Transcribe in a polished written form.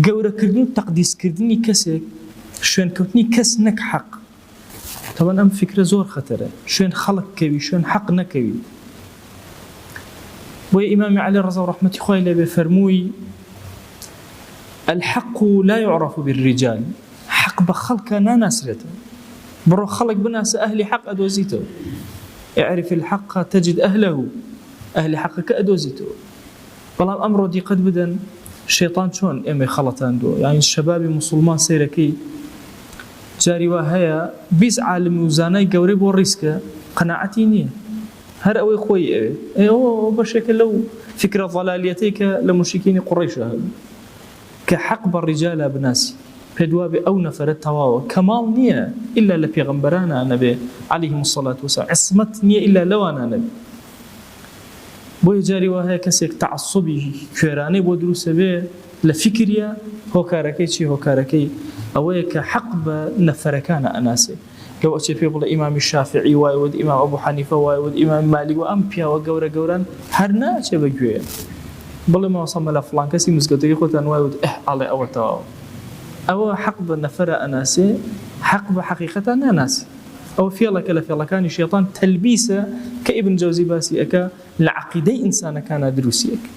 گەورەکردن و تەقدیسکردنی کەسێک شوێنکەوتنی کەس نەک حەق. طبعا ئەم فکرە زۆر خەتەرە، شوێن خەڵک کەوی، شوێن حەق نەکەوی. بۆیە ئیمامی عەلی ڕەزا ڕەحمەتی خوای لێبێ فەرمووی الحق لا يعرف بالرجال، حق بە خەڵکە ناناسرێتەوە. بڕۆ خەڵک بناسە ئەهلی حەق ئەدۆزیتەوە. اعرف الحق تجد أهله، ئەهلی حەقەکە ئەدۆزیتەوە. بەڵام ئەمڕۆ دیقەت بدەن شێطان چۆن ئێمەی خەڵەتاندووە. یعنی شەبابی موسڵمان سەیرەکەی جاری وا هەیە 20 عالم و زانای گەورەی بۆ ڕیسکە، قەناعەتی نییە، هەر ئەوەی خۆی ئەوێ بەشێکە لەو فکرە ضەلالیەتەی کە لە موشرکینی قوڕەیشە هەبوو کە حەق بە ڕیجالە بناسی، پێدوا بێ ئەو نەفەرە تەواوە. کەماڵ نییە ئیلا لە پێغەمبەرانە نەبێ عەلەیهیمو الصەلاة وەسەلام، عیسمەت نییە ئیلا لەوانە نەبێ. بۆیە جاری وا هەیە کەسێک تەعەسسوبی کوێرانەی بۆ دروستە بێ لە فکریە، هۆکارەکەی چی؟ هۆکارەکەی ئەوەیە کە حەق بە نەفەرەکانە ئەناسێ. لەو ئەچێ پێ بڵێ ئیمامی شافعی وایە ود، ئیمام ئەبوو حەنیفە وایە ود، ئیمام مالیک و ئەم پیاوە گەورە گەوران هەر ناچێ بەگوێ بڵێ مەوەسەڵ مەلا فڵان کەسی مزگەوتەکەی خۆتان وایە ود ئەڵێ ئەوە تەواوە. ئەوە حەق بە نەفەرە ئەناسێ، حەق بە حەقیقەتە ناناسێ. ئەو فێڵەکە لە فێڵەکانی شێطان تەلبیسە کە ئیبن جەوزی باسی ئەکا لە عەقیدەی ئینسانەکانە دروستیەکە.